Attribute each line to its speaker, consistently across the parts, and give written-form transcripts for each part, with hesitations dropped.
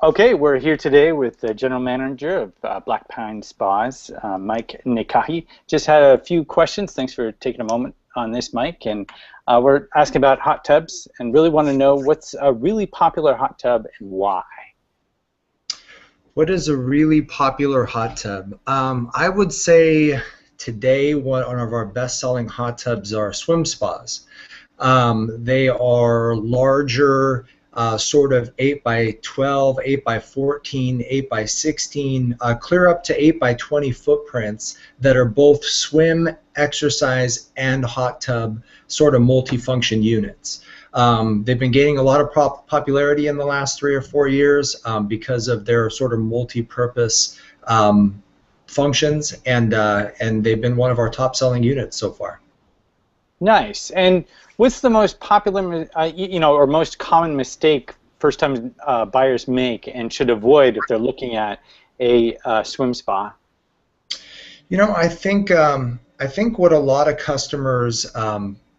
Speaker 1: Okay, we're here today with the general manager of Black Pine Spas, Mike Nikahi. Just had a few questions. Thanks for taking a moment on this, Mike. And we're asking about hot tubs and really want to know what's a really popular hot tub and why.
Speaker 2: What is a really popular hot tub? I would say today one of our best-selling hot tubs are swim spas. They are larger, sort of 8 by 12, 8 by 14, 8 by 16, clear up to 8 by 20 footprints that are both swim, exercise, and hot tub sort of multifunction units. They've been gaining a lot of popularity in the last 3 or 4 years because of their sort of multi-purpose functions, and they've been one of our top-selling units so far.
Speaker 1: Nice. And what's the most popular, or most common mistake first-time buyers make and should avoid if they're looking at a swim spa?
Speaker 2: I think what a lot of customers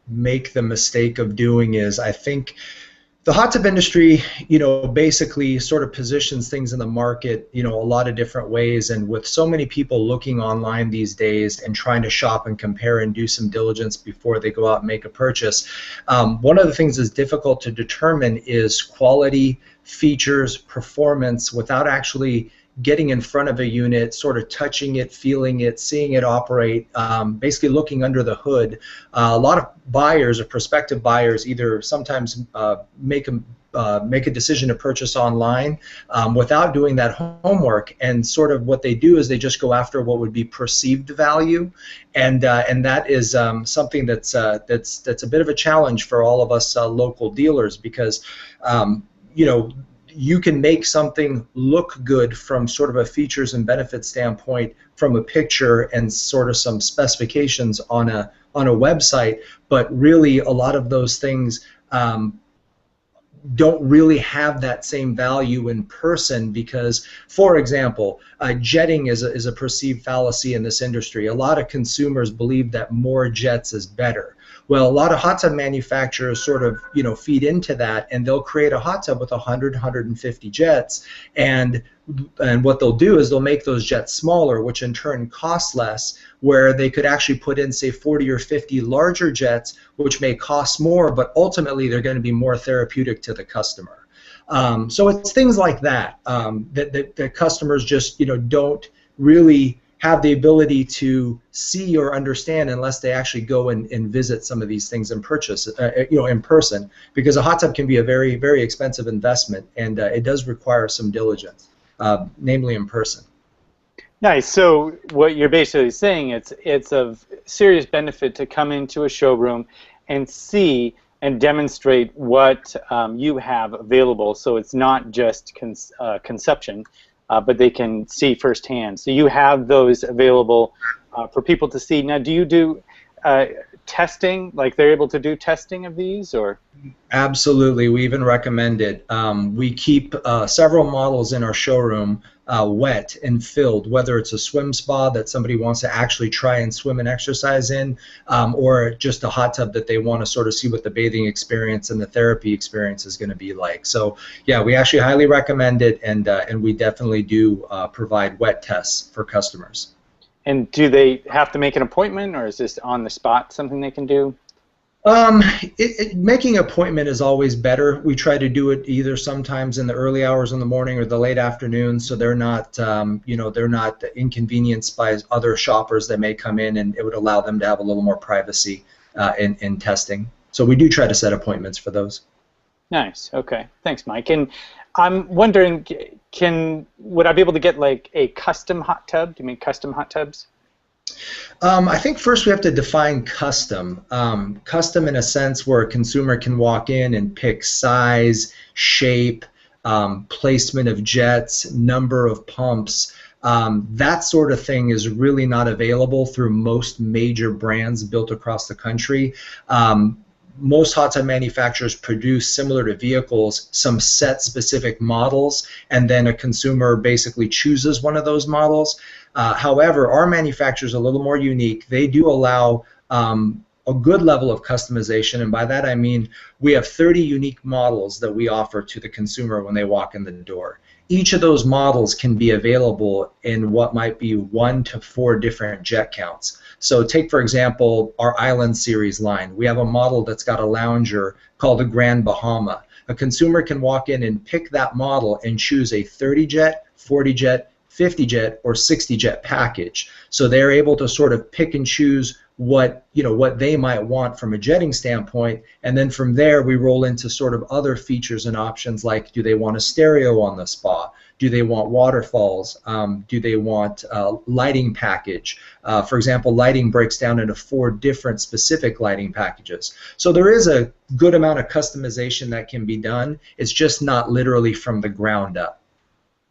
Speaker 2: make the mistake of doing is I think the hot tub industry, basically sort of positions things in the market, a lot of different ways. And with so many people looking online these days and trying to shop and compare and do some diligence before they go out and make a purchase, one of the things that's difficult to determine is quality, features, performance without actually getting in front of a unit, sort of touching it, feeling it, seeing it operate, basically looking under the hood. A lot of buyers or prospective buyers either sometimes make a decision to purchase online without doing that homework, and sort of what they do is they just go after what would be perceived value, and that is something that's a bit of a challenge for all of us local dealers because you can make something look good from sort of a features and benefits standpoint from a picture and sort of some specifications on a website, but really a lot of those things don't really have that same value in person because, for example, jetting is a perceived fallacy in this industry. A lot of consumers believe that more jets is better. Well, a lot of hot tub manufacturers sort of, feed into that, and they'll create a hot tub with 100, 150 jets, and what they'll do is they'll make those jets smaller, which in turn costs less, where they could actually put in, say, 40 or 50 larger jets, which may cost more, but ultimately they're going to be more therapeutic to the customer. So it's things like that that customers just, don't really have the ability to see or understand unless they actually go and visit some of these things and purchase, in person, because a hot tub can be a very, very expensive investment, and it does require some diligence, namely in person.
Speaker 1: Nice. So what you're basically saying, it's of serious benefit to come into a showroom and see and demonstrate what you have available. So it's not just conception, but they can see firsthand. So you have those available for people to see. Now, do you do testing? Like they're able to do testing of these, or?
Speaker 2: Absolutely. We even recommend it. We keep several models in our showroom wet and filled, whether it's a swim spa that somebody wants to actually try and swim and exercise in, or just a hot tub that they want to sort of see what the bathing experience and the therapy experience is going to be like. So yeah, we actually highly recommend it, and we definitely do provide wet tests for customers.
Speaker 1: And do they have to make an appointment, or is this on the spot something they can do?
Speaker 2: Making an appointment is always better. We try to do it either sometimes in the early hours in the morning or the late afternoon, so they're not, they're not inconvenienced by other shoppers that may come in, and it would allow them to have a little more privacy in testing. So we do try to set appointments for those.
Speaker 1: Nice. Okay. Thanks, Mike. And I'm wondering, would I be able to get like a custom hot tub? Do you make custom hot tubs?
Speaker 2: I think first we have to define custom. Custom in a sense where a consumer can walk in and pick size, shape, placement of jets, number of pumps. That sort of thing is really not available through most major brands built across the country. Most hot tub manufacturers produce, similar to vehicles, some set specific models, and then a consumer basically chooses one of those models. However, our manufacturer is a little more unique. They do allow a good level of customization, and by that I mean we have 30 unique models that we offer to the consumer when they walk in the door. Each of those models can be available in what might be 1 to 4 different jet counts. So take, for example, our Island Series line. We have a model that's got a lounger called the Grand Bahama. A consumer can walk in and pick that model and choose a 30 jet, 40 jet, 50 jet, or 60 jet package. So they're able to sort of pick and choose what they might want from a jetting standpoint, and then from there we roll into sort of other features and options, like do they want a stereo on the spa? Do they want waterfalls? Do they want lighting package? For example, lighting breaks down into 4 different specific lighting packages. So there is a good amount of customization that can be done. It's just not literally from the ground up.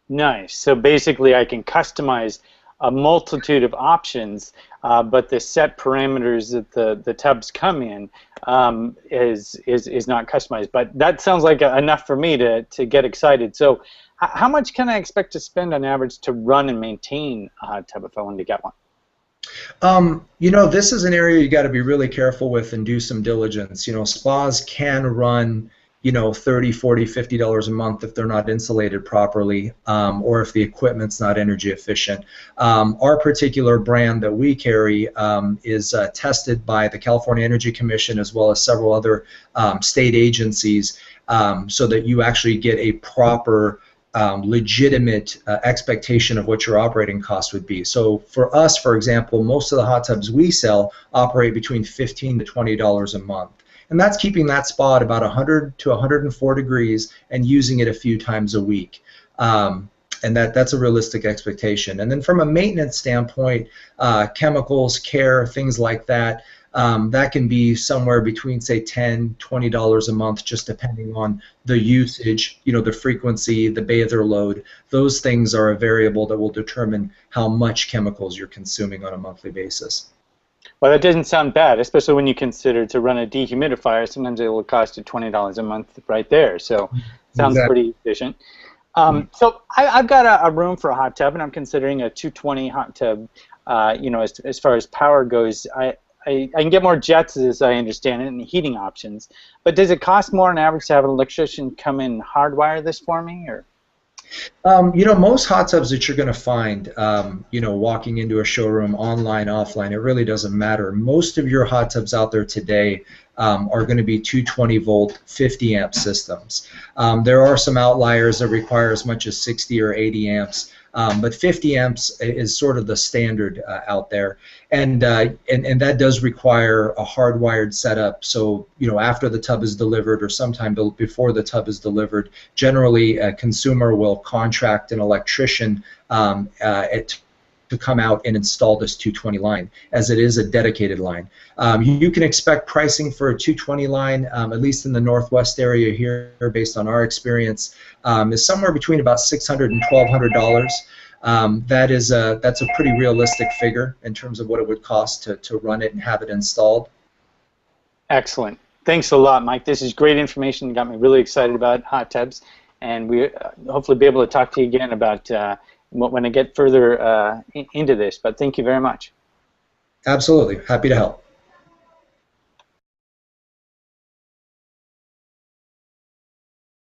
Speaker 1: Nice. So basically I can customize a multitude of options, but the set parameters that the tubs come in is not customized. But that sounds like enough for me to get excited. So how much can I expect to spend on average to run and maintain a hot tub if I wanted to get one?
Speaker 2: This is an area you got to be really careful with and do some diligence. Spas can run $30, $40, $50 a month if they're not insulated properly, or if the equipment's not energy efficient. Our particular brand that we carry is tested by the California Energy Commission as well as several other state agencies, so that you actually get a proper legitimate expectation of what your operating cost would be. So for us, for example, most of the hot tubs we sell operate between $15 to $20 a month. And that's keeping that spa at about 100 to 104 degrees and using it a few times a week. And that's a realistic expectation. And then from a maintenance standpoint, chemicals, care, things like that, that can be somewhere between, say, $10, $20 a month, just depending on the usage, the frequency, the bather load. Those things are a variable that will determine how much chemicals you're consuming on a monthly basis.
Speaker 1: Well, that doesn't sound bad, especially when you consider to run a dehumidifier. Sometimes it will cost you $20 a month right there. So sounds pretty efficient. So I've got a room for a hot tub, and I'm considering a 220 hot tub. As far as power goes, I can get more jets, as I understand it, and heating options. But does it cost more on average to have an electrician come in and hardwire this for me, or?
Speaker 2: Most hot tubs that you're going to find, walking into a showroom, online, offline, it really doesn't matter. Most of your hot tubs out there today are going to be 220 volt, 50 amp systems. There are some outliers that require as much as 60 or 80 amps. But 50 amps is sort of the standard out there, and that does require a hardwired setup. So after the tub is delivered, or sometime before the tub is delivered, generally a consumer will contract an electrician to come out and install this 220 line, as it is a dedicated line. You can expect pricing for a 220 line, at least in the Northwest area here, based on our experience, is somewhere between about $600 and $1,200. That's a pretty realistic figure in terms of what it would cost to run it and have it installed.
Speaker 1: Excellent. Thanks a lot, Mike. This is great information. Got me really excited about hot tubs, and we hopefully be able to talk to you again about when I get further into this. But thank you very much.
Speaker 2: Absolutely. Happy to help.